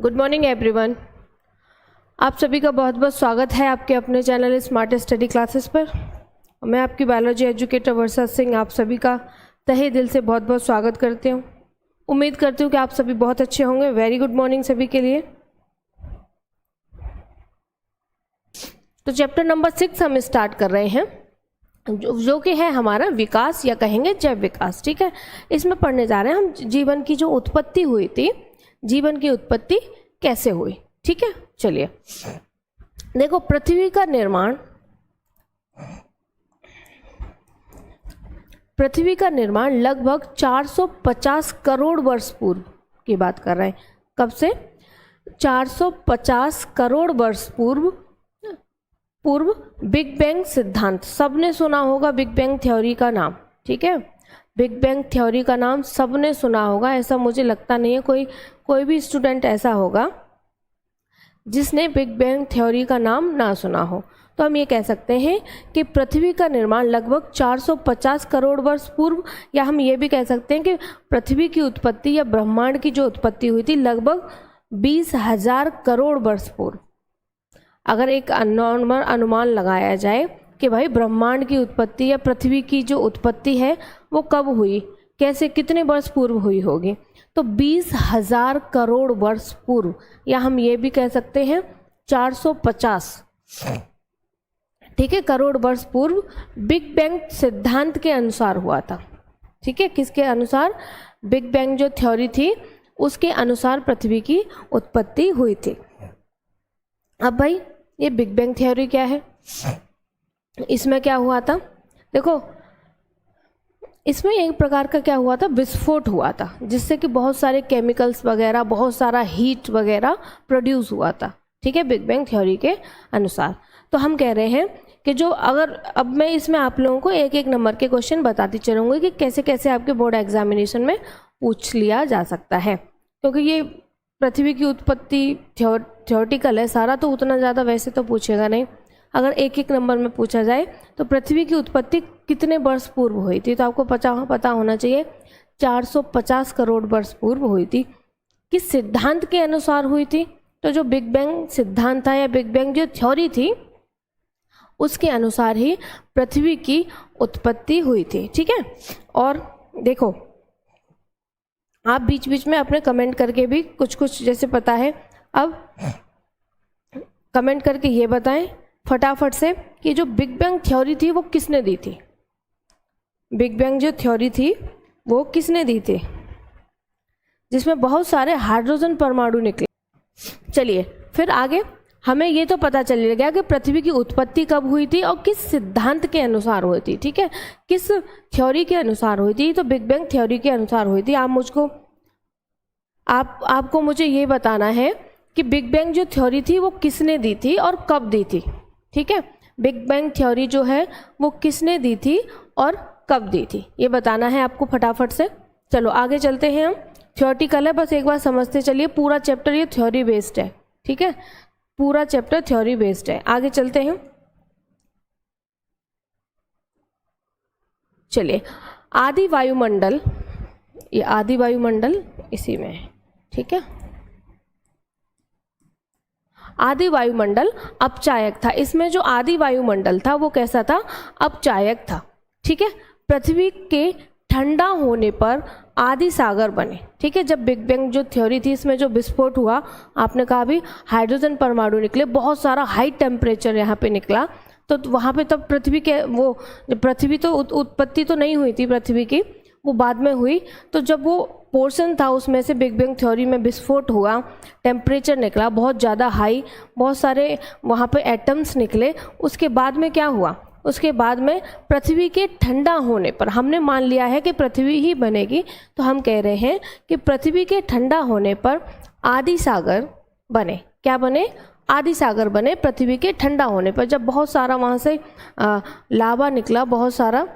Good morning everyone. आप सभी का बहुत बहुत स्वागत है आपके अपने चैनल स्मार्ट स्टडी क्लासेस पर। मैं आपकी बायोलॉजी एजुकेटर वर्षा सिंह आप सभी का तहे दिल से बहुत बहुत स्वागत करती हूँ। उम्मीद करती हूँ कि आप सभी बहुत अच्छे होंगे। वेरी गुड मॉर्निंग सभी के लिए। तो चैप्टर नंबर 6 हम स्टार्ट कर रहे हैं जो कि है हमारा विकास या कहेंगे जैव विकास। ठीक है, इसमें पढ़ने जा रहे हैं हम जीवन की जो उत्पत्ति हुई थी, जीवन की उत्पत्ति कैसे हुई। ठीक है, चलिए देखो, पृथ्वी का निर्माण लगभग 450 करोड़ वर्ष पूर्व की बात कर रहे हैं। कब से? 450 करोड़ वर्ष पूर्व बिग बैंग सिद्धांत। सबने सुना होगा बिग बैंग थ्योरी का नाम। ठीक है, बिग बैंग थ्योरी का नाम सबने सुना होगा, ऐसा मुझे लगता नहीं है कोई भी स्टूडेंट ऐसा होगा जिसने बिग बैंग थ्योरी का नाम ना सुना हो। तो हम ये कह सकते हैं कि पृथ्वी का निर्माण लगभग 450 करोड़ वर्ष पूर्व, या हम ये भी कह सकते हैं कि पृथ्वी की उत्पत्ति या ब्रह्मांड की जो उत्पत्ति हुई थी लगभग 20,000 करोड़ वर्ष पूर्व। अगर एक नॉर्मल अनुमान लगाया जाए कि भाई ब्रह्मांड की उत्पत्ति या पृथ्वी की जो उत्पत्ति है वो कब हुई, कैसे, कितने वर्ष पूर्व हुई होगी, तो 20,000 करोड़ वर्ष पूर्व, या हम ये भी कह सकते हैं 450, ठीक है, करोड़ वर्ष पूर्व बिग बैंग सिद्धांत के अनुसार हुआ था। ठीक है, किसके अनुसार? बिग बैंग जो थ्योरी थी उसके अनुसार पृथ्वी की उत्पत्ति हुई थी। अब भाई ये बिग बैंग थ्योरी क्या है, इसमें क्या हुआ था? देखो, इसमें एक प्रकार का क्या हुआ था, विस्फोट हुआ था, जिससे कि बहुत सारे केमिकल्स वगैरह, बहुत सारा हीट वगैरह प्रोड्यूस हुआ था। ठीक है, बिग बैंग थ्योरी के अनुसार। तो हम कह रहे हैं कि जो, अगर अब मैं इसमें आप लोगों को एक एक नंबर के क्वेश्चन बताती चलूँगी कि कैसे कैसे आपके बोर्ड एग्जामिनेशन में पूछ लिया जा सकता है, क्योंकि ये पृथ्वी की उत्पत्ति थ्योरेटिकल है सारा, तो उतना ज़्यादा वैसे तो पूछेगा नहीं। अगर एक एक नंबर में पूछा जाए तो पृथ्वी की उत्पत्ति कितने वर्ष पूर्व हुई थी, तो आपको पता होना चाहिए 450 करोड़ वर्ष पूर्व हुई थी। किस सिद्धांत के अनुसार हुई थी? तो जो बिग बैंग सिद्धांत था या बिग बैंग जो थ्योरी थी उसके अनुसार ही पृथ्वी की उत्पत्ति हुई थी। ठीक है, और देखो आप बीच बीच में अपने कमेंट करके भी कुछ जैसे पता है, अब कमेंट करके ये बताएं फटाफट से कि जो बिग बैंग थ्योरी थी वो किसने दी थी। बिग बैंग जो थ्योरी थी वो किसने दी थी, जिसमें बहुत सारे हाइड्रोजन परमाणु निकले। चलिए फिर आगे हमें ये तो पता चल गया कि पृथ्वी की उत्पत्ति कब हुई थी और किस सिद्धांत के अनुसार हुई थी। ठीक है, किस थ्योरी के अनुसार हुई थी, तो बिग बैंग थ्योरी के अनुसार हुई थी। आपको मुझे ये बताना है कि बिग बैंग जो थ्योरी थी वो किसने दी थी और कब दी थी। ठीक है, बिग बैंग थ्योरी जो है वो किसने दी थी और कब दी थी, ये बताना है आपको फटाफट से। चलो आगे चलते हैं हम। थ्योरेटिकल है, बस एक बार समझते चलिए, पूरा चैप्टर ये थ्योरी बेस्ड है। ठीक है, पूरा चैप्टर थ्योरी बेस्ड है। आगे चलते हैं, चलिए। आदि वायुमंडल, ये आदि वायुमंडल इसी में है। ठीक है, आदि वायुमंडल अपचायक था। इसमें जो आदि वायुमंडल था वो कैसा था? अपचायक था। ठीक है, पृथ्वी के ठंडा होने पर आदि सागर बने। ठीक है, जब बिग बैंग जो थ्योरी थी इसमें जो विस्फोट हुआ, आपने कहा भी हाइड्रोजन परमाणु निकले, बहुत सारा हाई टेम्परेचर यहाँ पे निकला, तो वहाँ पे तब पृथ्वी तो उत्पत्ति तो नहीं हुई थी पृथ्वी की, वो बाद में हुई। तो जब वो पोर्शन था उसमें से बिग बैंग थ्योरी में विस्फोट हुआ, टेम्परेचर निकला बहुत ज़्यादा हाई, बहुत सारे वहाँ पे एटम्स निकले, उसके बाद में क्या हुआ? उसके बाद में पृथ्वी के ठंडा होने पर, हमने मान लिया है कि पृथ्वी ही बनेगी, तो हम कह रहे हैं कि पृथ्वी के ठंडा होने पर आदि सागर बने। क्या बने? आदि सागर बने पृथ्वी के ठंडा होने पर। जब बहुत सारा वहाँ से लावा निकला, बहुत सारा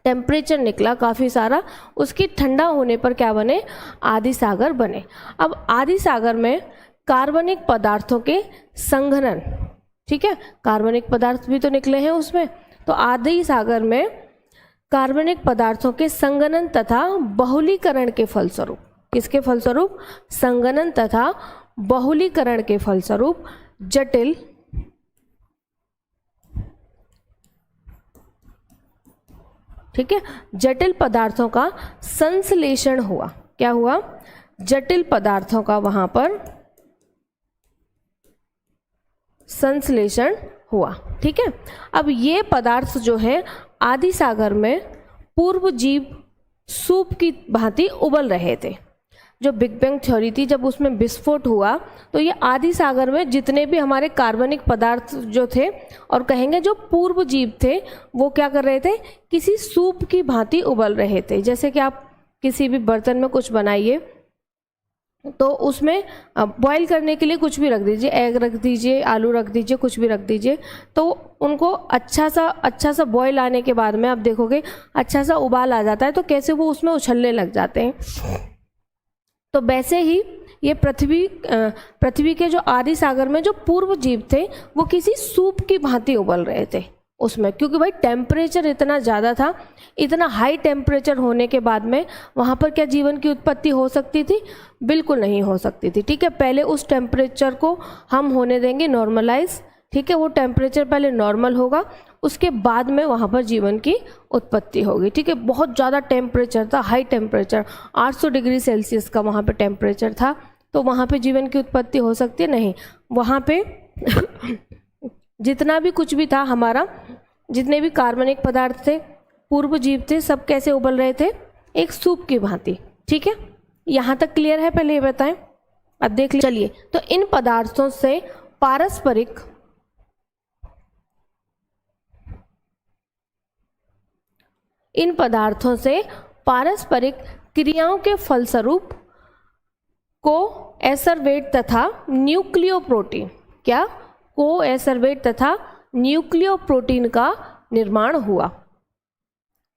टेम्परेचर निकला काफ़ी सारा, उसकी ठंडा होने पर क्या बने? आदि सागर बने। अब आदि सागर में कार्बनिक पदार्थों के संघनन, ठीक है, कार्बनिक पदार्थ भी तो निकले हैं उसमें, तो आदि सागर में कार्बनिक पदार्थों के संघनन तथा बहुलीकरण के फलस्वरूप, किसके फलस्वरूप? संघनन तथा बहुलीकरण के फलस्वरूप जटिल ठीक है जटिल पदार्थों का संश्लेषण हुआ। क्या हुआ? जटिल पदार्थों का वहां पर संश्लेषण हुआ। ठीक है, अब ये पदार्थ जो है आदि सागर में पूर्व जीव सूप की भांति उबल रहे थे। जो बिग बैंग थ्योरी थी, जब उसमें विस्फोट हुआ तो ये आदि सागर में जितने भी हमारे कार्बनिक पदार्थ जो थे, और कहेंगे जो पूर्व जीव थे, वो क्या कर रहे थे? किसी सूप की भांति उबल रहे थे। जैसे कि आप किसी भी बर्तन में कुछ बनाइए तो उसमें बॉईल करने के लिए कुछ भी रख दीजिए, एग रख दीजिए, आलू रख दीजिए, कुछ भी रख दीजिए, तो उनको अच्छा सा बॉईल आने के बाद में आप देखोगे अच्छा सा उबाल आ जाता है, तो कैसे वो उसमें उछलने लग जाते हैं। तो वैसे ही ये पृथ्वी के जो आदि सागर में जो पूर्व जीव थे वो किसी सूप की भांति उबल रहे थे उसमें, क्योंकि भाई टेम्परेचर इतना ज़्यादा था। इतना हाई टेम्परेचर होने के बाद में वहाँ पर क्या जीवन की उत्पत्ति हो सकती थी? बिल्कुल नहीं हो सकती थी। ठीक है, पहले उस टेम्परेचर को हम होने देंगे नॉर्मलाइज। ठीक है, वो टेम्परेचर पहले नॉर्मल होगा, उसके बाद में वहाँ पर जीवन की उत्पत्ति होगी। ठीक है, बहुत ज़्यादा टेम्परेचर था, हाई टेम्परेचर 800 डिग्री सेल्सियस का वहाँ पे टेम्परेचर था, तो वहाँ पे जीवन की उत्पत्ति हो सकती है? नहीं। वहाँ पे जितना भी कुछ भी था हमारा, जितने भी कार्बनिक पदार्थ थे, पूर्व जीव थे, सब कैसे उबल रहे थे? एक सूप की भांति। ठीक है, यहाँ तक क्लियर है? पहले ये बताएं, अब देख लीजिए। चलिए, तो इन पदार्थों से पारस्परिक क्रियाओं के फलस्वरूप कोएसरवेट तथा न्यूक्लियोप्रोटीन, क्या? कोएसरवेट तथा न्यूक्लियोप्रोटीन का निर्माण हुआ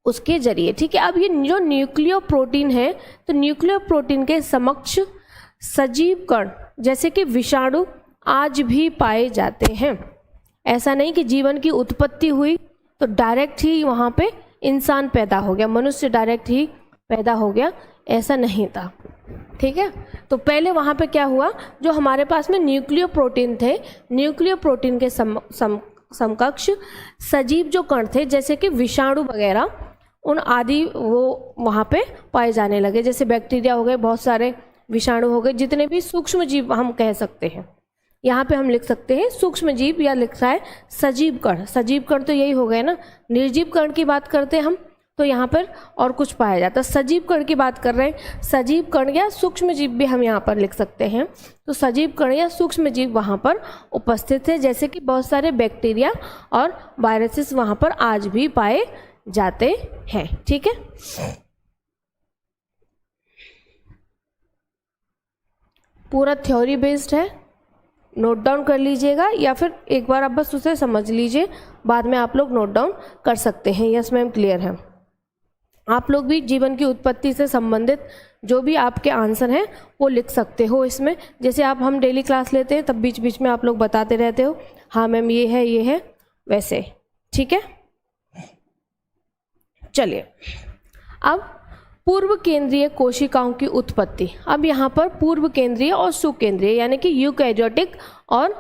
उसके जरिए। ठीक है, अब ये जो न्यूक्लियोप्रोटीन है, तो न्यूक्लियोप्रोटीन के समक्ष सजीव कण जैसे कि विषाणु आज भी पाए जाते हैं। ऐसा नहीं कि जीवन की उत्पत्ति हुई तो डायरेक्ट ही वहाँ पे इंसान पैदा हो गया, मनुष्य डायरेक्ट ही पैदा हो गया, ऐसा नहीं था। ठीक है, तो पहले वहाँ पे क्या हुआ? जो हमारे पास में न्यूक्लियोप्रोटीन थे, न्यूक्लियोप्रोटीन के समकक्ष सजीव जो कण थे जैसे कि विषाणु वगैरह, उन आदि वो वहाँ पे पाए जाने लगे। जैसे बैक्टीरिया हो गए, बहुत सारे विषाणु हो गए, जितने भी सूक्ष्म जीव हम कह सकते हैं। यहाँ पे हम लिख सकते हैं सूक्ष्म जीव, या लिखा है सजीव कण। सजीव कण तो यही हो गए ना। निर्जीव कण की बात करते हैं हम तो यहाँ पर और कुछ पाया जाता है। सजीव कण की बात कर रहे हैं, सजीव कण या सूक्ष्म जीव भी हम यहाँ पर लिख सकते हैं। तो सजीव कण या सूक्ष्म जीव वहाँ पर उपस्थित है, जैसे कि बहुत सारे बैक्टीरिया और वायरसेस वहाँ पर आज भी पाए जाते हैं। ठीक है, पूरा थ्योरी बेस्ड है, नोट डाउन कर लीजिएगा, या फिर एक बार आप बस उसे समझ लीजिए, बाद में आप लोग नोट डाउन कर सकते हैं। यस मैम, क्लियर है। आप लोग भी जीवन की उत्पत्ति से संबंधित जो भी आपके आंसर हैं वो लिख सकते हो इसमें। जैसे हम डेली क्लास लेते हैं तब बीच बीच में आप लोग बताते रहते हो, हाँ मैम ये है, वैसे। ठीक है, चलिए अब पूर्व केंद्रीय कोशिकाओं की उत्पत्ति। अब यहाँ पर पूर्व केंद्रीय और सुकेंद्रीय यानी कि यूकैरियोटिक और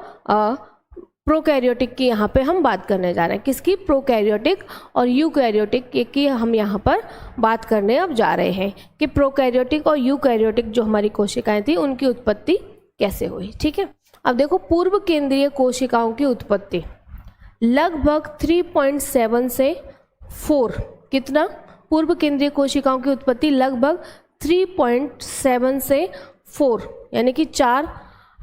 प्रोकैरियोटिक की यहाँ पे हम बात करने जा रहे हैं। किसकी? प्रोकैरियोटिक और यूकैरियोटिक की हम यहाँ पर बात करने अब जा रहे हैं कि प्रोकैरियोटिक और यूकैरियोटिक जो हमारी कोशिकाएं थी उनकी उत्पत्ति कैसे हुई। ठीक है, अब देखो पूर्व केंद्रीय कोशिकाओं की उत्पत्ति लगभग 3.7 से 4, कितना? पूर्व केंद्रीय कोशिकाओं की उत्पत्ति लगभग 3.7 से 4 यानी कि 4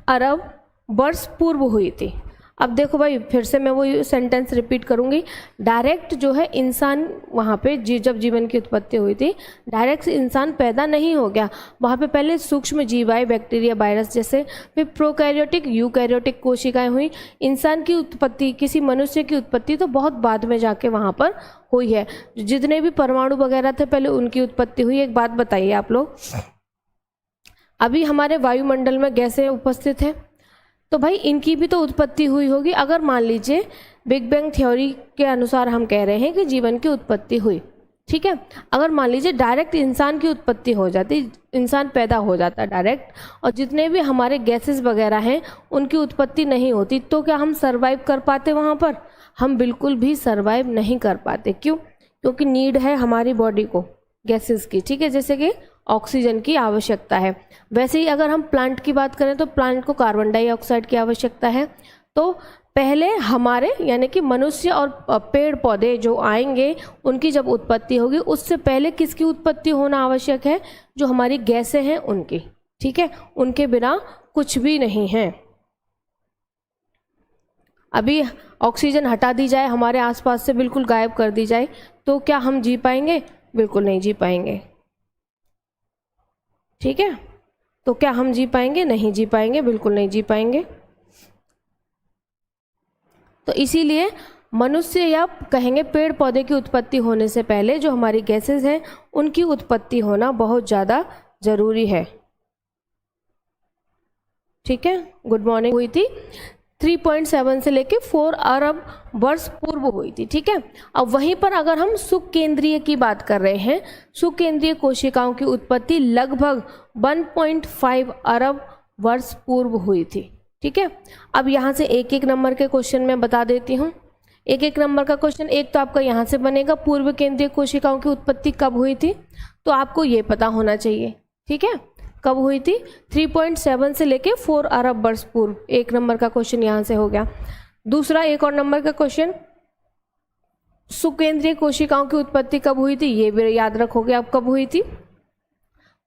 अरब वर्ष पूर्व हुई थी। अब देखो भाई, फिर से मैं वो सेंटेंस रिपीट करूंगी। डायरेक्ट जो है इंसान वहाँ पे जब जीवन की उत्पत्ति हुई थी, डायरेक्ट इंसान पैदा नहीं हो गया। वहाँ पे पहले सूक्ष्म जीव आए, बैक्टीरिया, वायरस जैसे, फिर प्रोकैरियोटिक, यूकैरियोटिक कोशिकाएं हुई। इंसान की उत्पत्ति, किसी मनुष्य की उत्पत्ति तो बहुत बाद में जाके वहाँ पर हुई है। जितने भी परमाणु वगैरह थे पहले उनकी उत्पत्ति हुई। एक बात बताइए आप लोग, अभी हमारे वायुमंडल में गैसें उपस्थित है, तो भाई इनकी भी तो उत्पत्ति हुई होगी। अगर मान लीजिए बिग बैंग थ्योरी के अनुसार हम कह रहे हैं कि जीवन की उत्पत्ति हुई, ठीक है। अगर मान लीजिए डायरेक्ट इंसान की उत्पत्ति हो जाती, इंसान पैदा हो जाता डायरेक्ट, और जितने भी हमारे गैसेस वगैरह हैं उनकी उत्पत्ति नहीं होती, तो क्या हम सरवाइव कर पाते वहाँ पर? हम बिल्कुल भी सरवाइव नहीं कर पाते। क्यों? क्योंकि नीड है हमारी बॉडी को गैसेस की, ठीक है, जैसे कि ऑक्सीजन की आवश्यकता है। वैसे ही अगर हम प्लांट की बात करें तो प्लांट को कार्बन डाइऑक्साइड की आवश्यकता है। तो पहले हमारे यानी कि मनुष्य और पेड़ पौधे जो आएंगे उनकी जब उत्पत्ति होगी, उससे पहले किसकी उत्पत्ति होना आवश्यक है? जो हमारी गैसें हैं उनकी, ठीक है, उनके बिना कुछ भी नहीं है। अभी ऑक्सीजन हटा दी जाए हमारे आसपास से, बिल्कुल गायब कर दी जाए, तो क्या हम जी पाएंगे? बिल्कुल नहीं जी पाएंगे, ठीक है। तो क्या हम जी पाएंगे? नहीं जी पाएंगे, बिल्कुल नहीं जी पाएंगे। तो इसीलिए मनुष्य या कहेंगे पेड़ पौधे की उत्पत्ति होने से पहले जो हमारी गैसेस हैं उनकी उत्पत्ति होना बहुत ज़्यादा ज़रूरी है, ठीक है। गुड मॉर्निंग हुई थी 3.7 से लेके 4 अरब वर्ष पूर्व हुई थी, ठीक है। अब वहीं पर अगर हम सुकेंद्रीय की बात कर रहे हैं, सुकेंद्रीय कोशिकाओं की उत्पत्ति लगभग 1.5 अरब वर्ष पूर्व हुई थी, ठीक है। अब यहाँ से एक एक नंबर के क्वेश्चन मैं बता देती हूँ। एक एक नंबर का क्वेश्चन, एक तो आपका यहाँ से बनेगा पूर्व केंद्रीय कोशिकाओं की उत्पत्ति कब हुई थी, तो आपको ये पता होना चाहिए, ठीक है, कब हुई थी? 3.7 से लेके 4 अरब वर्ष पूर्व। एक नंबर का क्वेश्चन यहाँ से हो गया। दूसरा एक और नंबर का क्वेश्चन, सुकेंद्रीय कोशिकाओं की उत्पत्ति कब हुई थी, ये भी याद रखोगे आप कब हुई थी?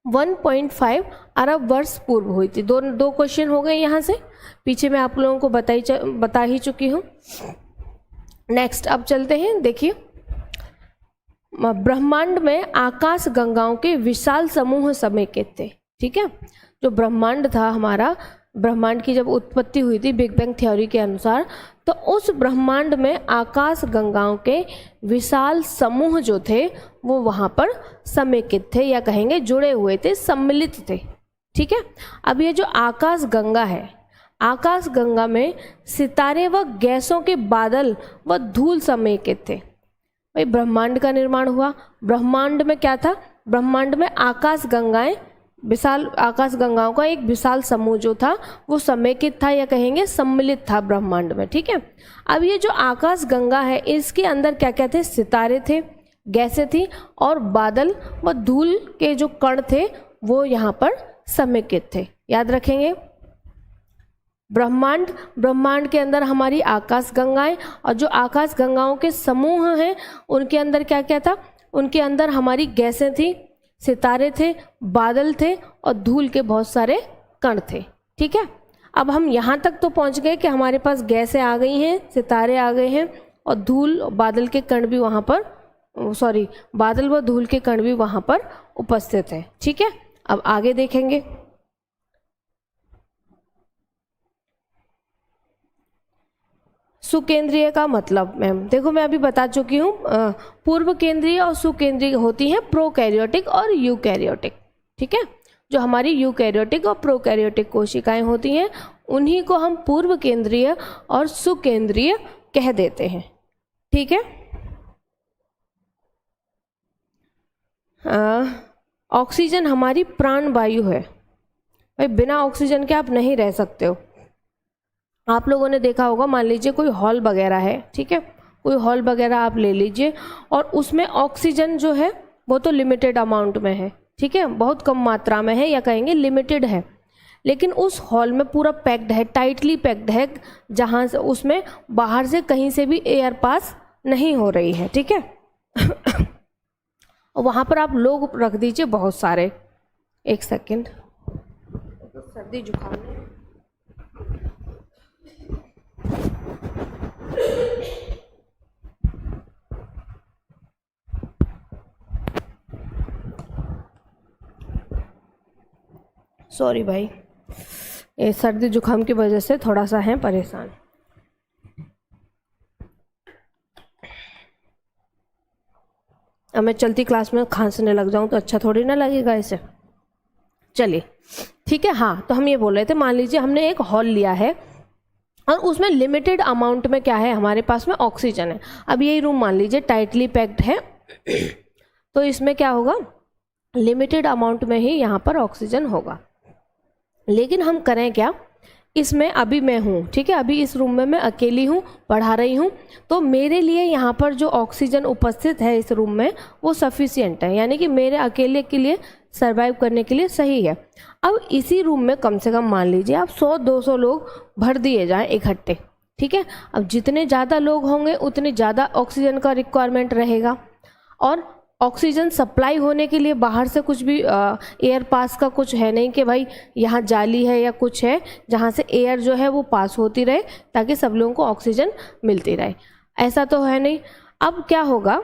1.5 अरब वर्ष पूर्व हुई थी। दो क्वेश्चन हो गए यहाँ से, पीछे मैं आप लोगों को बता ही चुकी हूँ। नेक्स्ट अब चलते हैं, देखिए ब्रह्मांड में आकाश गंगाओं के विशाल समूह समेकित थे, ठीक है। जो ब्रह्मांड था हमारा, ब्रह्मांड की जब उत्पत्ति हुई थी बिग बैंग थ्योरी के अनुसार, तो उस ब्रह्मांड में आकाश गंगाओं के विशाल समूह जो थे वो वहाँ पर समेकित थे, या कहेंगे जुड़े हुए थे, सम्मिलित थे, ठीक है। अब ये जो आकाश गंगा है, आकाश गंगा में सितारे व गैसों के बादल व धूल समेकित थे। भाई ब्रह्मांड का निर्माण हुआ, ब्रह्मांड में क्या था? ब्रह्मांड में आकाश गंगाएं, विशाल आकाश गंगाओं का एक विशाल समूह जो था वो समेकित था, या कहेंगे सम्मिलित था ब्रह्मांड में, ठीक है। अब ये जो आकाश गंगा है इसके अंदर क्या क्या थे? सितारे थे, गैसें थी, और बादल व धूल के जो कण थे वो यहाँ पर समेकित थे। याद रखेंगे, ब्रह्मांड के अंदर हमारी आकाश गंगाएं, और जो आकाश गंगाओं के समूह हैं उनके अंदर क्या क्या था? उनके अंदर हमारी गैसें थी, सितारे थे, बादल थे, और धूल के बहुत सारे कण थे, ठीक है। अब हम यहाँ तक तो पहुँच गए कि हमारे पास गैसें आ गई हैं, सितारे आ गए हैं, और धूल बादल के कण भी वहाँ पर, बादल व धूल के कण भी वहाँ पर उपस्थित हैं, ठीक है। अब आगे देखेंगे, सुकेंद्रीय का मतलब मैम देखो मैं अभी बता चुकी हूँ, पूर्व केंद्रीय और सुकेंद्रीय होती हैं प्रोकैरियोटिक और यूकैरियोटिक, ठीक है। जो हमारी यूकैरियोटिक और प्रोकैरियोटिक कोशिकाएं होती हैं उन्हीं को हम पूर्व केंद्रीय और सुकेंद्रीय कह देते हैं, ठीक है। ऑक्सीजन हमारी प्राण वायु है, भाई बिना ऑक्सीजन के आप नहीं रह सकते हो। आप लोगों ने देखा होगा, मान लीजिए कोई हॉल वगैरह है, ठीक है, कोई हॉल वगैरह आप ले लीजिए, और उसमें ऑक्सीजन जो है वो तो लिमिटेड अमाउंट में है, ठीक है, बहुत कम मात्रा में है, या कहेंगे लिमिटेड है, लेकिन उस हॉल में पूरा पैक्ड है, टाइटली पैक्ड है, जहाँ से उसमें बाहर से कहीं से भी एयर पास नहीं हो रही है, ठीक है। और वहाँ पर आप लोग रख दीजिए बहुत सारे, एक सेकेंड, सर्दी जुकाम है। सॉरी भाई, ये सर्दी जुकाम की वजह से थोड़ा सा है परेशान। अब मैं चलती क्लास में खांसने लग जाऊं तो अच्छा थोड़ी ना लगेगा इसे। चलिए ठीक है, हाँ तो हम ये बोल रहे थे, मान लीजिए हमने एक हॉल लिया है और उसमें लिमिटेड अमाउंट में क्या है हमारे पास में ऑक्सीजन है। अब यही रूम मान लीजिए टाइटली पैक्ड है, तो इसमें क्या होगा, लिमिटेड अमाउंट में ही यहाँ पर ऑक्सीजन होगा। लेकिन हम करें क्या, इसमें अभी मैं हूँ, ठीक है, अभी इस रूम में मैं अकेली हूँ, पढ़ा रही हूँ, तो मेरे लिए यहाँ पर जो ऑक्सीजन उपस्थित है इस रूम में वो सफिशिएंट है, यानी कि मेरे अकेले के लिए सरवाइव करने के लिए सही है। अब इसी रूम में कम से कम मान लीजिए आप 100-200 लोग भर दिए जाएं इकट्ठे, ठीक है। अब जितने ज़्यादा लोग होंगे उतने ज़्यादा ऑक्सीजन का रिक्वायरमेंट रहेगा, और ऑक्सीजन सप्लाई होने के लिए बाहर से कुछ भी एयर पास का कुछ है नहीं कि भाई यहाँ जाली है या कुछ है जहाँ से एयर जो है वो पास होती रहे ताकि सब लोगों को ऑक्सीजन मिलती रहे, ऐसा तो है नहीं। अब क्या होगा,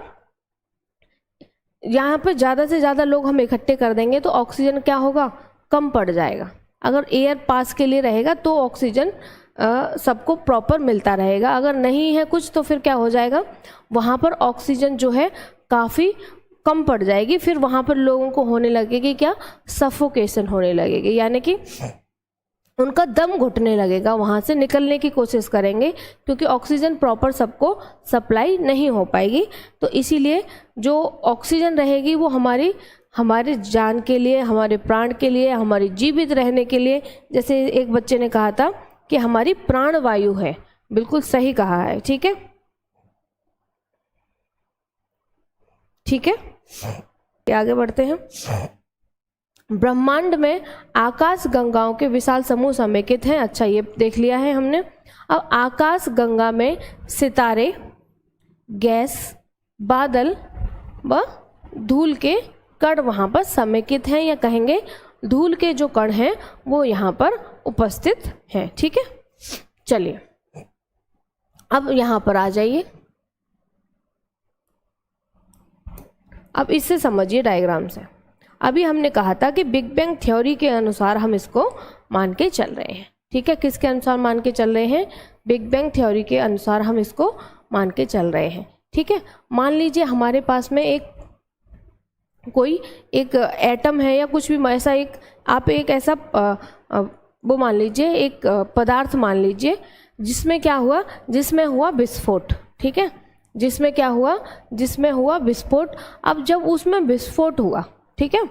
यहाँ पे ज़्यादा से ज़्यादा लोग हम इकट्ठे कर देंगे तो ऑक्सीजन क्या होगा, कम पड़ जाएगा। अगर एयर पास के लिए रहेगा तो ऑक्सीजन सबको प्रॉपर मिलता रहेगा, अगर नहीं है कुछ तो फिर क्या हो जाएगा, वहाँ पर ऑक्सीजन जो है काफ़ी कम पड़ जाएगी, फिर वहाँ पर लोगों को होने लगेगी क्या, सफोकेशन होने लगेगी, यानी कि उनका दम घुटने लगेगा, वहाँ से निकलने की कोशिश करेंगे क्योंकि ऑक्सीजन प्रॉपर सबको सप्लाई नहीं हो पाएगी। तो इसीलिए जो ऑक्सीजन रहेगी वो हमारी जान के लिए, हमारे प्राण के लिए, हमारी जीवित रहने के लिए, जैसे एक बच्चे ने कहा था कि हमारी प्राण वायु है, बिल्कुल सही कहा है, ठीक है, ठीक है। आगे बढ़ते हैं। ब्रह्मांड में आकाश गंगाओं के विशाल समूह समेकित हैं, अच्छा ये देख लिया है हमने। अब आकाश गंगा में सितारे, गैस, बादल व धूल के कण वहाँ पर समेकित हैं, या कहेंगे धूल के जो कण हैं वो यहाँ पर उपस्थित हैं, ठीक है। चलिए अब यहाँ पर आ जाइए, अब इससे समझिए डायग्राम से। अभी हमने कहा था कि बिग बैंग थ्योरी के अनुसार हम इसको मान के चल रहे हैं, ठीक है। किसके अनुसार मान के चल रहे हैं, बिग बैंग थ्योरी के अनुसार हम इसको मान के चल रहे हैं, ठीक है। मान लीजिए हमारे पास में कोई एक एटम है या कुछ भी ऐसा, आप एक ऐसा वो मान लीजिए, एक पदार्थ मान लीजिए जिसमें क्या हुआ, जिसमें हुआ विस्फोट, ठीक है, जिसमें क्या हुआ, जिसमें हुआ विस्फोट। अब जब उसमें विस्फोट हुआ, ठीक है,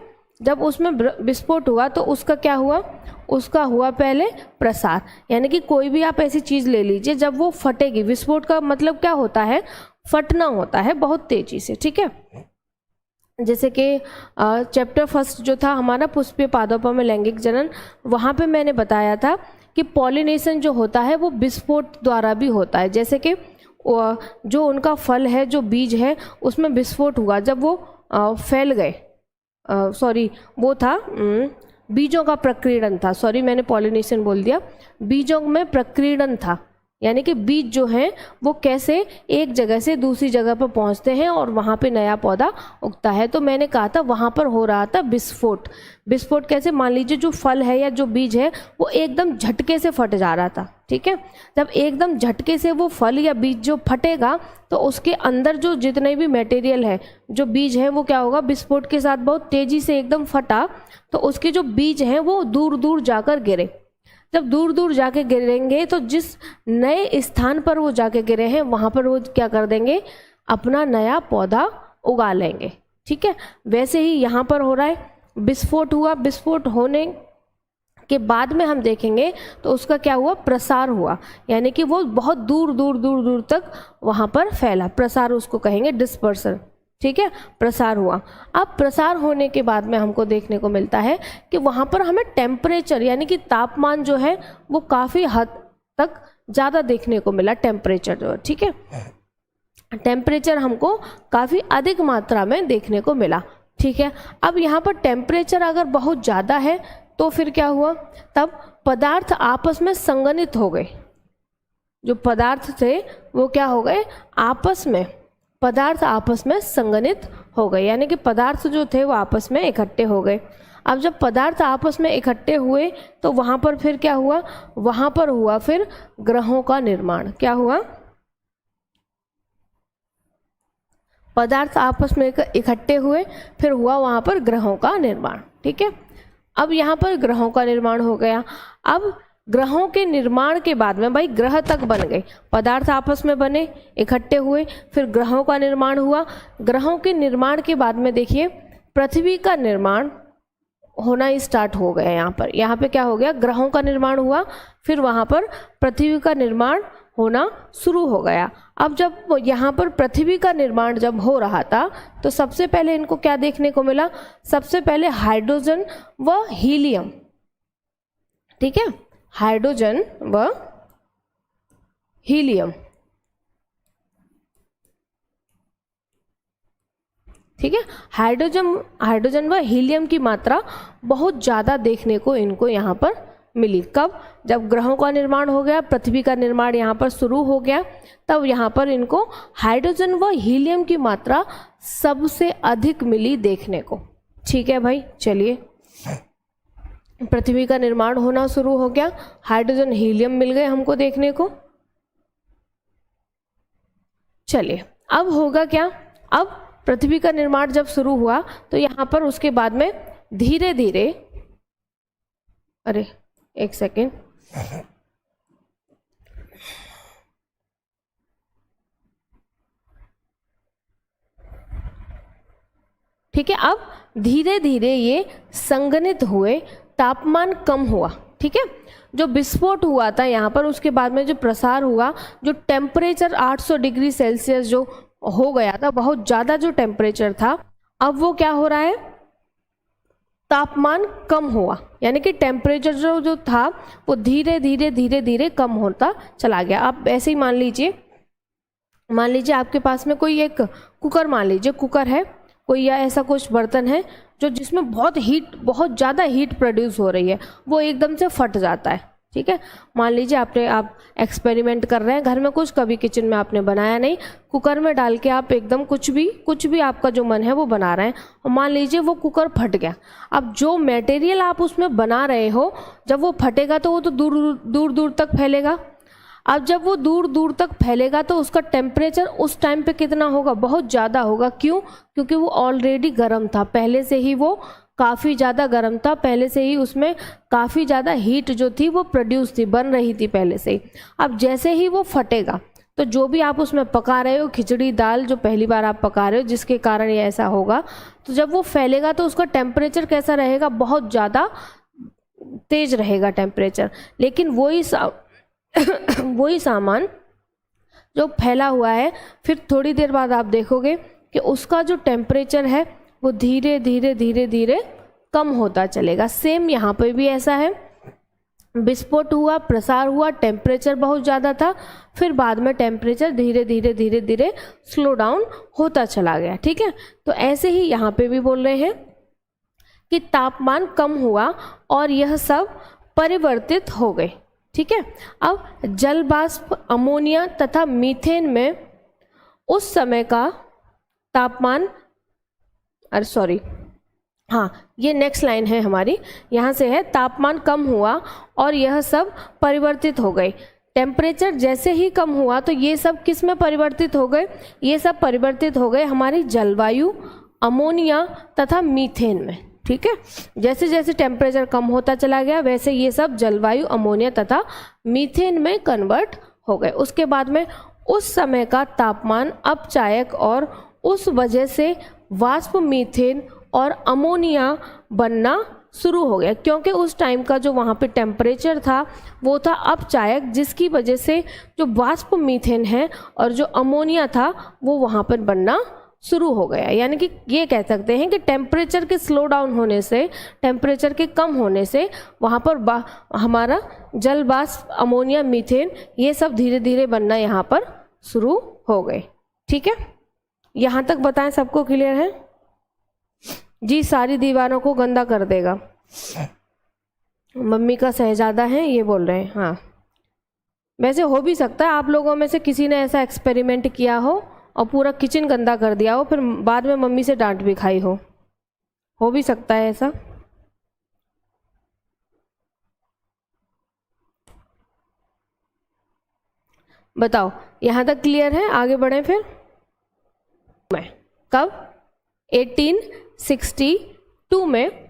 जब उसमें विस्फोट हुआ तो उसका क्या हुआ, उसका हुआ पहले प्रसार, यानी कि कोई भी आप ऐसी चीज़ ले लीजिए जब वो फटेगी, विस्फोट का मतलब क्या होता है, फटना होता है बहुत तेजी से, ठीक है। जैसे कि चैप्टर फर्स्ट जो था हमारा पुष्पीय पादपों में लैंगिक जनन, वहाँ पे मैंने बताया था कि पॉलिनेशन जो होता है वो विस्फोट द्वारा भी होता है। जैसे कि जो उनका फल है, जो बीज है, उसमें विस्फोट हुआ जब वो फैल गए, वो था बीजों का प्रकीर्णन था, मैंने पॉलिनेशन बोल दिया, बीजों में प्रकीर्णन था, यानी कि बीज जो हैं वो कैसे एक जगह से दूसरी जगह पर पहुंचते हैं और वहाँ पे नया पौधा उगता है। तो मैंने कहा था वहाँ पर हो रहा था विस्फोट। विस्फोट कैसे, मान लीजिए जो फल है या जो बीज है वो एकदम झटके से फट जा रहा था, ठीक है। जब एकदम झटके से वो फल या बीज जो फटेगा तो उसके अंदर जो जितने भी मटेरियल है, जो बीज है, वो क्या होगा, विस्फोट के साथ बहुत तेजी से एकदम फटा, तो उसके जो बीज हैं वो दूर दूर जाकर गिरे। जब दूर दूर जाके गिरेंगे तो जिस नए स्थान पर वो जाके गिरे हैं वहाँ पर वो क्या कर देंगे, अपना नया पौधा उगा लेंगे, ठीक है। वैसे ही यहाँ पर हो रहा है, विस्फोट हुआ, विस्फोट होने के बाद में हम देखेंगे तो उसका क्या हुआ, प्रसार हुआ, यानी कि वो बहुत दूर दूर दूर दूर तक वहाँ पर फैला, प्रसार उसको कहेंगे, डिस्पर्सन, ठीक है, प्रसार हुआ। अब प्रसार होने के बाद में हमको देखने को मिलता है कि वहाँ पर हमें टेम्परेचर यानी कि तापमान जो है वो काफ़ी हद तक ज़्यादा देखने को मिला, टेम्परेचर जो है, ठीक है, टेम्परेचर हमको काफ़ी अधिक मात्रा में देखने को मिला, ठीक है। अब यहाँ पर टेम्परेचर अगर बहुत ज़्यादा है तो फिर क्या हुआ, तब पदार्थ आपस में संघनित हो गए, जो पदार्थ थे वो क्या हो गए, पदार्थ आपस में संघनित हो गए, यानी कि पदार्थ जो थे वो आपस में इकट्ठे हो गए। अब जब पदार्थ आपस में इकट्ठे हुए तो वहाँ पर फिर क्या हुआ, वहाँ पर हुआ फिर ग्रहों का निर्माण। क्या हुआ, पदार्थ आपस में इकट्ठे हुए, फिर हुआ वहाँ पर ग्रहों का निर्माण, ठीक है। अब यहाँ पर ग्रहों का निर्माण हो गया। अब ग्रहों के निर्माण के बाद में, भाई ग्रह तक बन गए, पदार्थ आपस में बने, इकट्ठे हुए, फिर ग्रहों का निर्माण हुआ। ग्रहों के निर्माण के बाद में देखिए पृथ्वी का निर्माण होना स्टार्ट हो गया। यहाँ पे क्या हो गया, ग्रहों का निर्माण हुआ, फिर वहाँ पर पृथ्वी का निर्माण होना शुरू हो गया। अब जब यहाँ पर पृथ्वी का निर्माण जब हो रहा था तो सबसे पहले इनको क्या देखने को मिला, सबसे पहले हाइड्रोजन व हीलियम, ठीक है, हाइड्रोजन व हीलियम, ठीक है। हाइड्रोजन व हीलियम की मात्रा बहुत ज़्यादा देखने को इनको यहाँ पर मिली। कब, जब ग्रहों का निर्माण हो गया, पृथ्वी का निर्माण यहाँ पर शुरू हो गया, तब यहाँ पर इनको हाइड्रोजन व हीलियम की मात्रा सबसे अधिक मिली देखने को। ठीक है भाई, चलिए पृथ्वी का निर्माण होना शुरू हो गया, हाइड्रोजन हीलियम मिल गए हमको देखने को। चलिए अब होगा क्या, अब पृथ्वी का निर्माण जब शुरू हुआ तो यहाँ पर उसके बाद में धीरे धीरे, अरे एक सेकेंड, ठीक है, अब धीरे धीरे ये संघनित हुए, तापमान कम हुआ, ठीक है। जो विस्फोट हुआ था यहाँ पर, उसके बाद में जो प्रसार हुआ, जो टेम्परेचर 800 डिग्री सेल्सियस जो हो गया था, बहुत ज़्यादा जो टेम्परेचर था, अब वो क्या हो रहा है, तापमान कम हुआ, यानी कि टेम्परेचर जो था वो धीरे धीरे कम होता चला गया। आप ऐसे ही मान लीजिए आपके पास में कोई एक कुकर, मान लीजिए कुकर है कोई, या ऐसा कुछ बर्तन है जो जिसमें बहुत ज़्यादा हीट प्रोड्यूस हो रही है, वो एकदम से फट जाता है, ठीक है। मान लीजिए आप एक्सपेरिमेंट कर रहे हैं घर में, कुछ कभी किचन में आपने बनाया नहीं, कुकर में डाल के आप एकदम कुछ भी आपका जो मन है वो बना रहे हैं, और मान लीजिए वो कुकर फट गया। अब जो मटेरियल आप उसमें बना रहे हो, जब वो फटेगा तो वो तो दूर दूर तक फैलेगा। अब जब वो दूर दूर तक फैलेगा तो उसका टेम्परेचर उस टाइम पे कितना होगा, बहुत ज़्यादा होगा। क्यों? क्योंकि वो ऑलरेडी गर्म था, पहले से ही वो काफ़ी ज़्यादा गर्म था, पहले से ही उसमें काफ़ी ज़्यादा हीट जो थी वो प्रोड्यूस थी, बन रही थी पहले से ही। अब जैसे ही वो फटेगा तो जो भी आप उसमें पका रहे हो, खिचड़ी दाल जो पहली बार आप पका रहे हो जिसके कारण ये ऐसा होगा, तो जब वो फैलेगा तो उसका टेम्परेचर कैसा रहेगा, बहुत ज़्यादा तेज रहेगा टेम्परेचर। लेकिन वही सामान जो फैला हुआ है, फिर थोड़ी देर बाद आप देखोगे कि उसका जो टेम्परेचर है वो धीरे धीरे कम होता चलेगा। सेम यहाँ पे भी ऐसा है, विस्फोट हुआ, प्रसार हुआ, टेम्परेचर बहुत ज़्यादा था, फिर बाद में टेम्परेचर धीरे धीरे स्लो डाउन होता चला गया, ठीक है। तो ऐसे ही यहाँ पे भी बोल रहे हैं कि तापमान कम हुआ और यह सब परिवर्तित हो गए, ठीक है। अब जल वाष्प, अमोनिया तथा मीथेन में उस समय का तापमान, ये नेक्स्ट लाइन है हमारी, यहाँ से है, तापमान कम हुआ और यह सब परिवर्तित हो गए। टेम्परेचर जैसे ही कम हुआ तो ये सब किस में परिवर्तित हो गए, ये सब परिवर्तित हो गए हमारी जलवायु, अमोनिया तथा मीथेन में, ठीक है। जैसे जैसे टेम्परेचर कम होता चला गया वैसे ये सब जलवायु, अमोनिया तथा मीथेन में कन्वर्ट हो गए। उसके बाद में उस समय का तापमान अपचायक और उस वजह से वाष्प, मीथेन और अमोनिया बनना शुरू हो गया, क्योंकि उस टाइम का जो वहाँ पे टेम्परेचर था वो था अपचायक, जिसकी वजह से जो वाष्प, मीथेन है और जो अमोनिया था वो वहाँ पर बनना शुरू हो गया। यानी कि ये कह सकते हैं कि टेम्परेचर के स्लो डाउन होने से, टेम्परेचर के कम होने से वहाँ पर हमारा जल वाष्प, अमोनिया, मीथेन ये सब धीरे धीरे बनना यहाँ पर शुरू हो गए, ठीक है। यहाँ तक बताएं, सबको क्लियर है जी? सारी दीवारों को गंदा कर देगा, मम्मी का शहजादा है ये बोल रहे हैं। हाँ, वैसे हो भी सकता है आप लोगों में से किसी ने ऐसा एक्सपेरिमेंट किया हो और पूरा किचन गंदा कर दिया हो, फिर बाद में मम्मी से डांट भी खाई हो भी सकता है ऐसा। बताओ, यहाँ तक क्लियर है? आगे बढ़ें फिर। कब 1862 में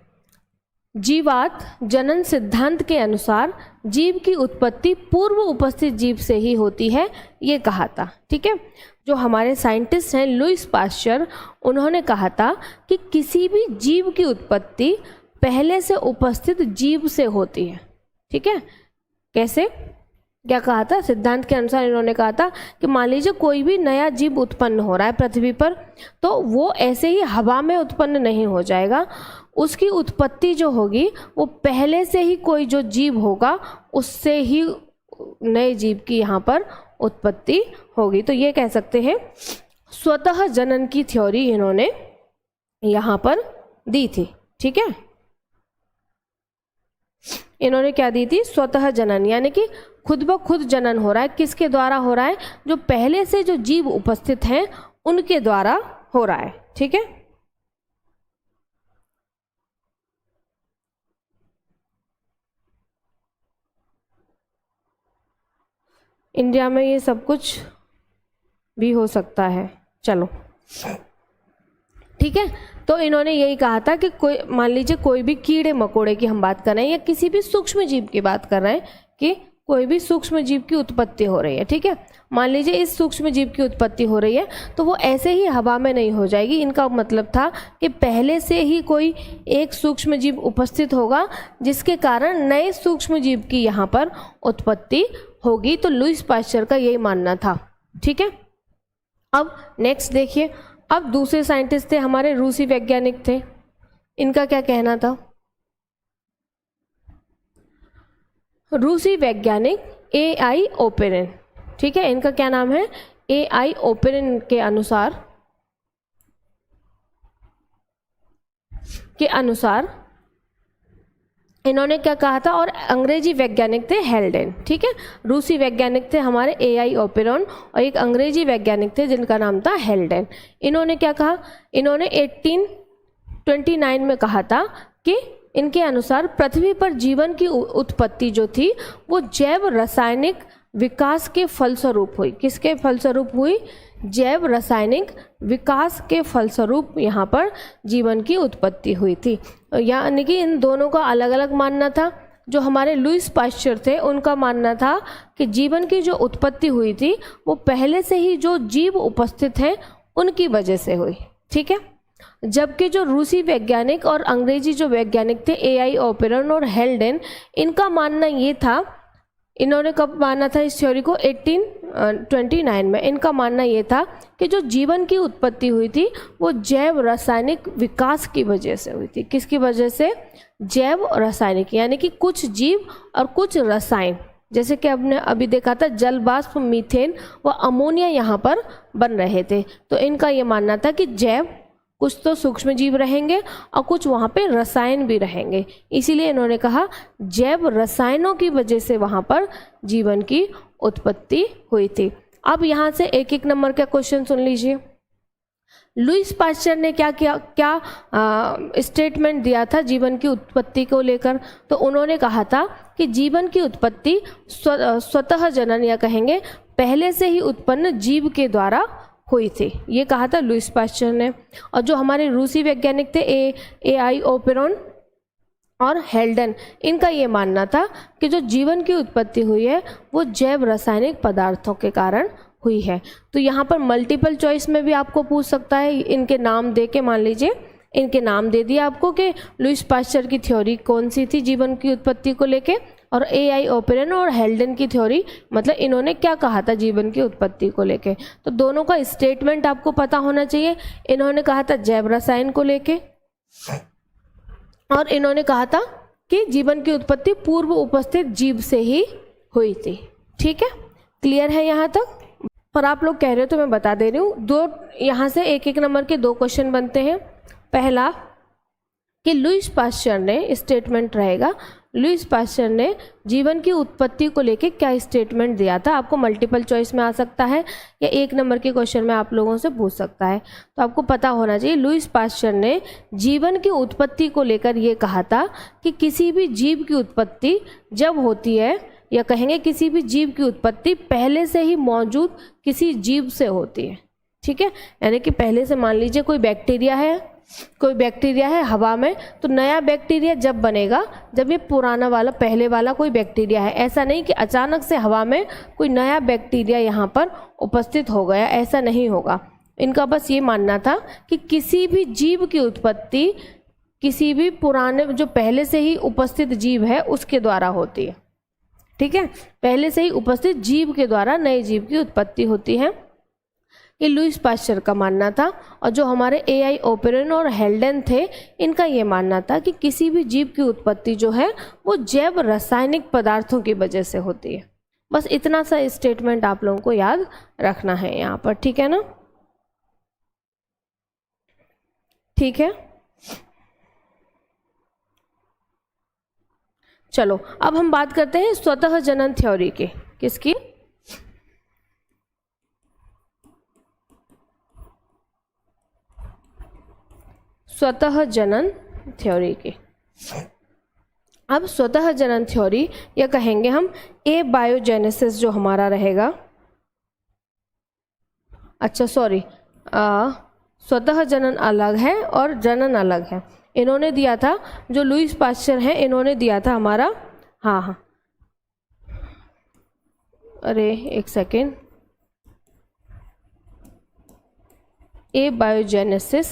जीवात जनन सिद्धांत के अनुसार जीव की उत्पत्ति पूर्व उपस्थित जीव से ही होती है, ये कहा था। ठीक है, जो हमारे साइंटिस्ट हैं लुईस पाश्चर, उन्होंने कहा था कि किसी भी जीव की उत्पत्ति पहले से उपस्थित जीव से होती है। ठीक है, कैसे, क्या कहा था? सिद्धांत के अनुसार इन्होंने कहा था कि मान लीजिए कोई भी नया जीव उत्पन्न हो रहा है पृथ्वी पर, तो वो ऐसे ही हवा में उत्पन्न नहीं हो जाएगा। उसकी उत्पत्ति जो होगी वो पहले से ही कोई जो जीव होगा उससे ही नए जीव की यहाँ पर उत्पत्ति होगी। तो ये कह सकते हैं स्वतः जनन की थ्योरी इन्होंने यहाँ पर दी थी। ठीक है, इन्होंने क्या दी थी? स्वतः जनन, यानी कि खुद ब खुद जनन हो रहा है। किसके द्वारा हो रहा है? जो पहले से जो जीव उपस्थित हैं उनके द्वारा हो रहा है। ठीक है, इंडिया में ये सब कुछ भी हो सकता है। चलो ठीक है, तो इन्होंने यही कहा था कि कोई, मान लीजिए कोई भी कीड़े मकोड़े की हम बात कर रहे हैं या किसी भी सूक्ष्म जीव की बात कर रहे हैं कि कोई भी सूक्ष्म जीव की उत्पत्ति हो रही है। ठीक है, मान लीजिए इस सूक्ष्म जीव की उत्पत्ति हो रही है तो वो ऐसे ही हवा में नहीं हो जाएगी। इनका मतलब था कि पहले से ही कोई एक सूक्ष्म जीव उपस्थित होगा जिसके कारण नए सूक्ष्म जीव की यहाँ पर उत्पत्ति होगी। तो लुईस पाश्चर का यही मानना था। ठीक है, अब नेक्स्ट देखिए, अब दूसरे साइंटिस्ट थे हमारे, रूसी वैज्ञानिक थे। इनका क्या कहना था? रूसी वैज्ञानिक AI ओपेरिन, ठीक है, इनका क्या नाम है? AI ओपेरिन के अनुसार इन्होंने क्या कहा था? और अंग्रेजी वैज्ञानिक थे हेल्डेन। ठीक है, रूसी वैज्ञानिक थे हमारे AI ओपेरॉन और एक अंग्रेजी वैज्ञानिक थे जिनका नाम था हेल्डेन। इन्होंने क्या कहा? इन्होंने 1829 में कहा था कि इनके अनुसार पृथ्वी पर जीवन की उत्पत्ति जो थी वो जैव रासायनिक विकास के फलस्वरूप हुई। किसके फलस्वरूप हुई? जैव रासायनिक विकास के फलस्वरूप यहाँ पर जीवन की उत्पत्ति हुई थी। यानी कि इन दोनों का अलग अलग मानना था। जो हमारे लुईस पाश्चर थे उनका मानना था कि जीवन की जो उत्पत्ति हुई थी वो पहले से ही जो जीव उपस्थित हैं उनकी वजह से हुई। ठीक है, जबकि जो रूसी वैज्ञानिक और अंग्रेजी जो वैज्ञानिक थे AI ओपेरॉन और हेल्डेन, इनका मानना ये था, इन्होंने कब माना था इस थ्योरी को? 1829 में। इनका मानना ये था कि जो जीवन की उत्पत्ति हुई थी वो जैव रासायनिक विकास की वजह से हुई थी। किसकी वजह से? जैव रासायनिक, यानी कि कुछ जीव और कुछ रसायन, जैसे कि हमने अभी देखा था जल वाष्प, मीथेन व अमोनिया यहाँ पर बन रहे थे। तो इनका ये मानना था कि जैव, कुछ तो सूक्ष्म जीव रहेंगे और कुछ वहाँ पे रसायन भी रहेंगे, इसीलिए इन्होंने कहा जैव रसायनों की वजह से वहाँ पर जीवन की उत्पत्ति हुई थी। अब यहाँ से एक एक नंबर का क्वेश्चन सुन लीजिए। लुईस पाश्चर ने क्या स्टेटमेंट दिया था जीवन की उत्पत्ति को लेकर? तो उन्होंने कहा था कि जीवन की उत्पत्ति स्वतः जनन, या कहेंगे पहले से ही उत्पन्न जीव के द्वारा हुई थी, ये कहा था लुईस पाश्चर ने। और जो हमारे रूसी वैज्ञानिक थे AI ओपेरॉन और हेल्डेन, इनका ये मानना था कि जो जीवन की उत्पत्ति हुई है वो जैव रासायनिक पदार्थों के कारण हुई है। तो यहाँ पर मल्टीपल चॉइस में भी आपको पूछ सकता है, इनके नाम दे के, मान लीजिए इनके नाम दे दिया आपको कि लुईस पाश्चर की थ्योरी कौन सी थी जीवन की उत्पत्ति को लेके, और AI ओपेरॉन और हेल्डेन की थ्योरी, मतलब इन्होंने क्या कहा था जीवन की उत्पत्ति को लेके। तो दोनों का स्टेटमेंट आपको पता होना चाहिए। इन्होंने कहा था जैव रसायन को लेके, और इन्होंने कहा था कि जीवन की उत्पत्ति पूर्व उपस्थित जीव से ही हुई थी। ठीक है, क्लियर है यहाँ तक? पर आप लोग कह रहे हो तो मैं बता दे रही हूँ, दो यहाँ से एक एक नंबर के दो क्वेश्चन बनते हैं। पहला कि लुईस पाश्चर ने, स्टेटमेंट रहेगा, लुईस पाश्चर ने जीवन की उत्पत्ति को लेके क्या स्टेटमेंट दिया था। आपको मल्टीपल चॉइस में आ सकता है या एक नंबर के क्वेश्चन में आप लोगों से पूछ सकता है, तो आपको पता होना चाहिए। लुईस पाश्चर ने जीवन की उत्पत्ति को लेकर ये कहा था कि किसी भी जीव की उत्पत्ति जब होती है, या कहेंगे किसी भी जीव की उत्पत्ति पहले से ही मौजूद किसी जीव से होती है। ठीक है, यानी कि पहले से, मान लीजिए कोई बैक्टीरिया है, कोई बैक्टीरिया है हवा में, तो नया बैक्टीरिया जब बनेगा जब ये पुराना वाला पहले वाला कोई बैक्टीरिया है। ऐसा नहीं कि अचानक से हवा में कोई नया बैक्टीरिया यहाँ पर उपस्थित हो गया, ऐसा नहीं होगा। इनका बस ये मानना था कि किसी भी जीव की उत्पत्ति किसी भी पुराने जो पहले से ही उपस्थित जीव है उसके द्वारा होती है। ठीक है, पहले से ही उपस्थित जीव के द्वारा नए जीव की उत्पत्ति होती है, ये लुईस पाश्चर का मानना था। और जो हमारे एआई ओपेरन और हेल्डेन थे, इनका ये मानना था कि किसी भी जीव की उत्पत्ति जो है वो जैव रासायनिक पदार्थों की वजह से होती है। बस इतना सा स्टेटमेंट आप लोगों को याद रखना है यहाँ पर, ठीक है ना। ठीक है, चलो अब हम बात करते हैं स्वतः जनन थ्योरी की। किसकी? स्वतः जनन थ्योरी की। अब स्वतः जनन थ्योरी या कहेंगे हम ए बायोजेनेसिस जो हमारा रहेगा, अच्छा सॉरी, स्वतः जनन अलग है और जनन अलग है। इन्होंने दिया था, जो लुईस पाश्चर है इन्होंने दिया था हमारा, हाँ, अरे एक सेकेंड, ए बायोजेनेसिस,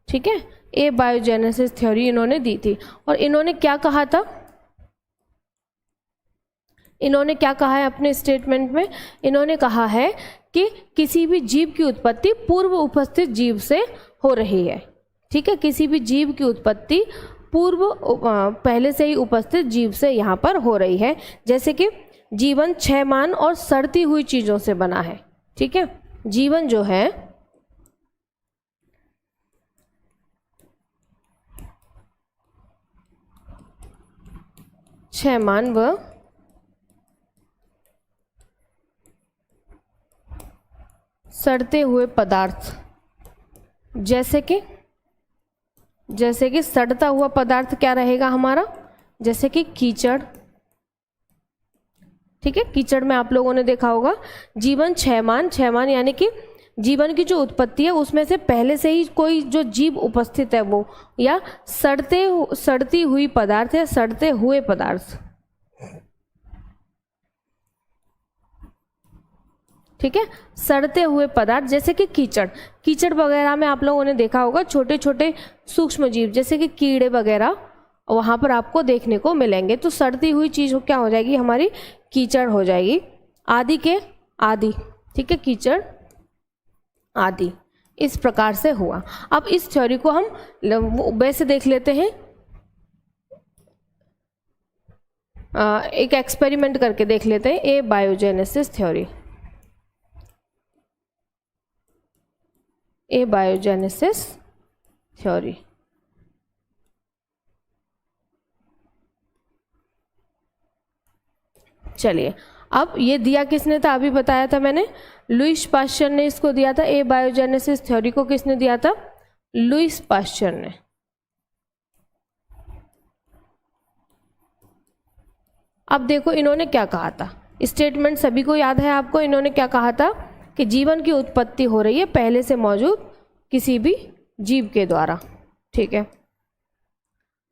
ठीक है, ए बायोजेनेसिस थ्योरी इन्होंने दी थी। और इन्होंने क्या कहा था, इन्होंने क्या कहा है अपने स्टेटमेंट में? इन्होंने कहा है कि किसी भी जीव की उत्पत्ति पूर्व उपस्थित जीव से हो रही है। ठीक है, किसी भी जीव की उत्पत्ति पहले से ही उपस्थित जीव से यहाँ पर हो रही है। जैसे कि जीवन क्षयमान और सड़ती हुई चीज़ों से बना है। ठीक है, जीवन जो है क्षयमान व सड़ते हुए पदार्थ, जैसे कि सड़ता हुआ पदार्थ क्या रहेगा हमारा? जैसे कि कीचड़। ठीक है, कीचड़ में आप लोगों ने देखा होगा जीवन क्षयमान यानी कि जीवन की जो उत्पत्ति है उसमें से पहले से ही कोई जो जीव उपस्थित है वो, या सड़ती हुई पदार्थ या सड़ते हुए पदार्थ। ठीक है, सड़ते हुए पदार्थ जैसे कि कीचड़ वगैरह में आप लोगों ने देखा होगा छोटे छोटे सूक्ष्म जीव जैसे कि कीड़े वगैरह वहाँ पर आपको देखने को मिलेंगे। तो सड़ती हुई चीज़ क्या हो जाएगी? हमारी कीचड़ हो जाएगी। आदि के आदि, ठीक है, कीचड़ आदि, इस प्रकार से हुआ। अब इस थ्योरी को हम वैसे देख लेते हैं, एक एक्सपेरिमेंट करके देख लेते हैं। ए बायोजेनेसिस थ्योरी, ए बायोजेनेसिस थ्योरी। चलिए, अब ये दिया किसने था? अभी बताया था मैंने, लुईस पाश्चर ने इसको दिया था। ए बायोजेनेसिस थ्योरी को किसने दिया था? लुईस पाश्चर ने। अब देखो इन्होंने क्या कहा था, स्टेटमेंट सभी को याद है आपको। इन्होंने क्या कहा था कि जीवन की उत्पत्ति हो रही है पहले से मौजूद किसी भी जीव के द्वारा। ठीक है,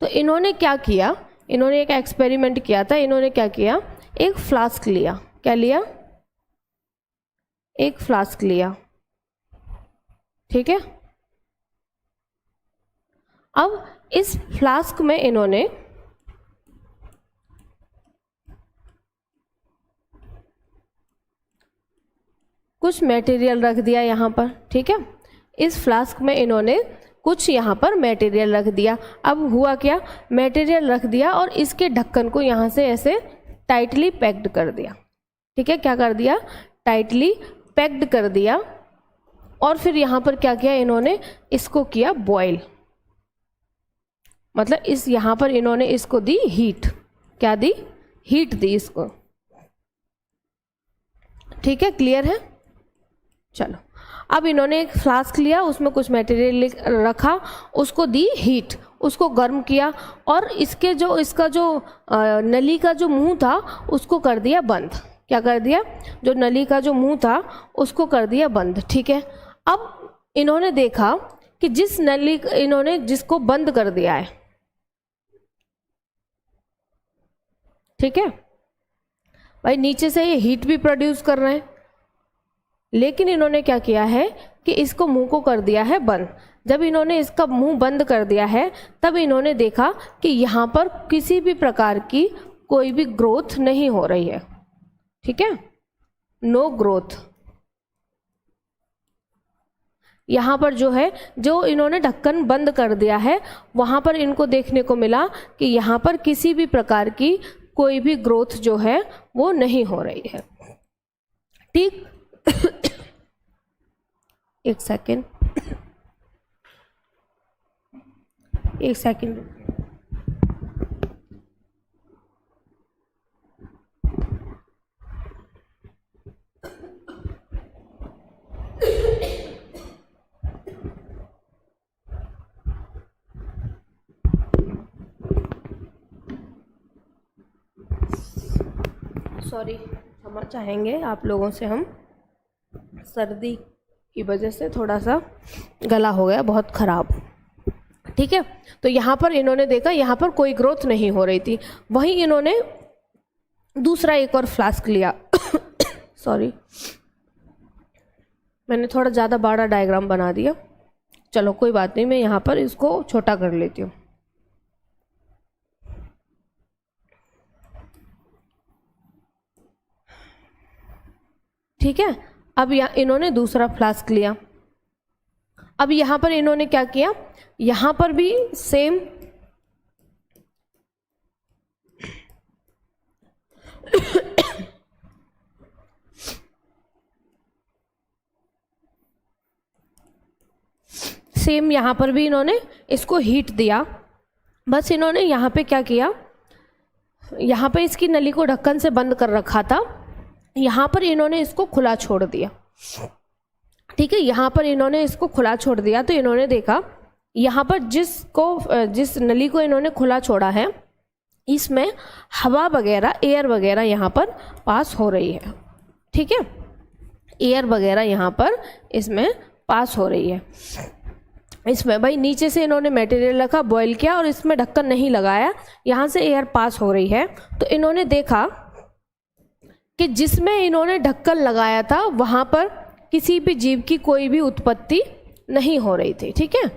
तो इन्होंने क्या किया? इन्होंने एक एक्सपेरिमेंट किया था। इन्होंने क्या किया? एक फ्लास्क लिया। क्या लिया? एक फ्लास्क लिया। ठीक है, अब इस फ्लास्क में इन्होंने कुछ मटेरियल रख दिया यहाँ पर। ठीक है, इस फ्लास्क में इन्होंने कुछ यहाँ पर मटेरियल रख दिया। अब हुआ क्या? मटेरियल रख दिया और इसके ढक्कन को यहाँ से ऐसे टाइटली पैक्ड कर दिया। ठीक है, क्या कर दिया? टाइटली पैक्ड कर दिया। और फिर यहाँ पर क्या किया इन्होंने? इसको किया बॉयल, मतलब इस यहाँ पर इन्होंने इसको दी हीट। क्या दी? हीट दी इसको। ठीक है, क्लियर है? चलो, अब इन्होंने एक फ्लास्क लिया, उसमें कुछ मटेरियल रखा, उसको दी हीट, उसको गर्म किया और इसका जो नली का जो मुंह था उसको कर दिया बंद। क्या कर दिया, जो नली का जो मुंह था उसको कर दिया बंद। ठीक है, अब इन्होंने देखा कि जिस नली इन्होंने जिसको बंद कर दिया है, ठीक है भाई, नीचे से ये हीट भी प्रोड्यूस कर रहे हैं, लेकिन इन्होंने क्या किया है कि इसको मुंह को कर दिया है बंद। जब इन्होंने इसका मुंह बंद कर दिया है तब इन्होंने देखा कि यहाँ पर किसी भी प्रकार की कोई भी ग्रोथ नहीं हो रही है। ठीक है, नो ग्रोथ। यहाँ पर जो है, जो इन्होंने ढक्कन बंद कर दिया है, वहाँ पर इनको देखने को मिला कि यहाँ पर किसी भी प्रकार की कोई भी ग्रोथ जो है वो नहीं हो रही है। ठीक एक सेकेंड, एक सेकेंड। सॉरी, क्षमा चाहेंगे आप लोगों से, हम सर्दी की वजह से थोड़ा सा गला हो गया बहुत ख़राब। ठीक है, तो यहाँ पर इन्होंने देखा यहाँ पर कोई ग्रोथ नहीं हो रही थी। वहीं इन्होंने दूसरा एक और फ्लास्क लिया सॉरी, मैंने थोड़ा ज़्यादा बड़ा डायग्राम बना दिया, चलो कोई बात नहीं, मैं यहाँ पर इसको छोटा कर लेती हूँ। ठीक है, अब इन्होंने दूसरा फ्लास्क लिया। अब यहाँ पर इन्होंने क्या किया, यहाँ पर भी सेम सेम यहाँ पर भी इन्होंने इसको हीट दिया। बस इन्होंने यहाँ पे क्या किया, यहाँ पे इसकी नली को ढक्कन से बंद कर रखा था, यहाँ पर इन्होंने इसको खुला छोड़ दिया। ठीक है, यहाँ पर इन्होंने इसको खुला छोड़ दिया तो इन्होंने देखा यहाँ पर जिस नली को इन्होंने खुला छोड़ा है इसमें हवा वगैरह, एयर वगैरह यहाँ पर पास हो रही है। ठीक है, एयर वगैरह यहाँ पर इसमें पास हो रही है। इसमें भाई नीचे से इन्होंने मटेरियल रखा, बॉयल किया और इसमें ढक्कन नहीं लगाया, यहाँ से एयर पास हो रही है। तो इन्होंने देखा कि जिसमें इन्होंने ढक्कन लगाया था वहाँ पर किसी भी जीव की कोई भी उत्पत्ति नहीं हो रही थी। ठीक है,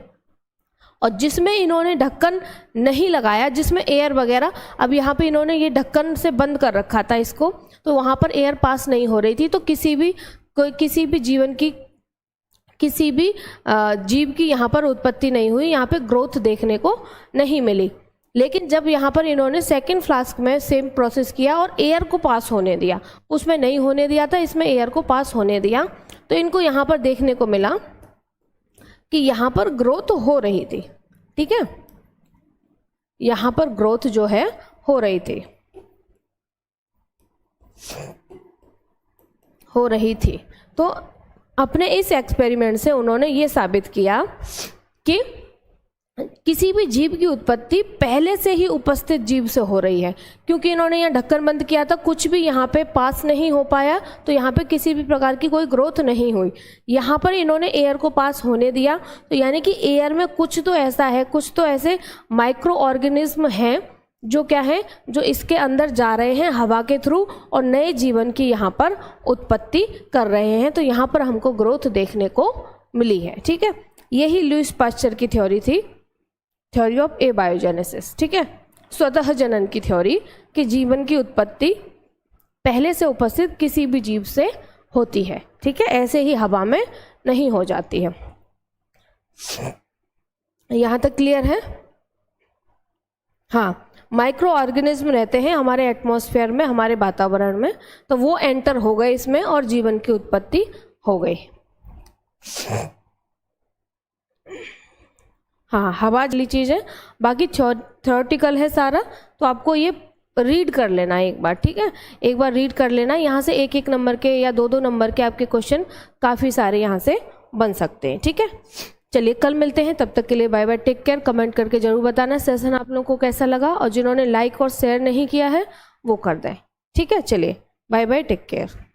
और जिसमें इन्होंने ढक्कन नहीं लगाया, जिसमें एयर वगैरह, अब यहाँ पे इन्होंने ये ढक्कन से बंद कर रखा था इसको, तो वहाँ पर एयर पास नहीं हो रही थी, तो किसी भी जीवन की, किसी भी जीव की यहाँ पर उत्पत्ति नहीं हुई, यहाँ पे ग्रोथ देखने को नहीं मिली। लेकिन जब यहाँ पर इन्होंने सेकंड फ्लास्क में सेम प्रोसेस किया और एयर को पास होने दिया, उसमें नहीं होने दिया था, इसमें एयर को पास होने दिया, तो इनको यहाँ पर देखने को मिला कि यहाँ पर ग्रोथ हो रही थी। ठीक है, यहाँ पर ग्रोथ जो है हो रही थी। तो अपने इस एक्सपेरिमेंट से उन्होंने ये साबित किया कि किसी भी जीव की उत्पत्ति पहले से ही उपस्थित जीव से हो रही है। क्योंकि इन्होंने यहाँ ढक्कन बंद किया था, कुछ भी यहाँ पे पास नहीं हो पाया, तो यहाँ पे किसी भी प्रकार की कोई ग्रोथ नहीं हुई। यहाँ पर इन्होंने एयर को पास होने दिया, तो यानी कि एयर में कुछ तो ऐसा है, कुछ तो ऐसे माइक्रो ऑर्गेनिज्म हैं जो क्या है, जो इसके अंदर जा रहे हैं हवा के थ्रू और नए जीवन की यहाँ पर उत्पत्ति कर रहे हैं। तो यहाँ पर हमको ग्रोथ देखने को मिली है। ठीक है, यही लुईस पास्चर की थ्योरी थी, थ्योरी ऑफ एबायोजेनेसिस। ठीक है, स्वतः जनन की थ्योरी कि जीवन की उत्पत्ति पहले से उपस्थित किसी भी जीव से होती है। ठीक है, ऐसे ही हवा में नहीं हो जाती है। यहाँ तक क्लियर है? हाँ, माइक्रो ऑर्गेनिज्म रहते हैं हमारे एटमॉस्फेयर में, हमारे वातावरण में, तो वो एंटर हो गए इसमें और जीवन की उत्पत्ति हो गई। हाँ, हवा वाली चीज़ है, बाकी थ्योरेटिकल है सारा, तो आपको ये रीड कर लेना है एक बार। ठीक है, एक बार रीड कर लेना, यहाँ से एक एक नंबर के या दो दो नंबर के आपके क्वेश्चन काफ़ी सारे यहाँ से बन सकते हैं। ठीक है, चलिए कल मिलते हैं, तब तक के लिए bye bye, take care. Comment करके जरूर बताना सेशन आप लोगों को कैसा लगा, और जिन्होंने लाइक और शेयर नहीं किया है वो कर दें। ठीक है, चलिए बाय बाय, टेक केयर।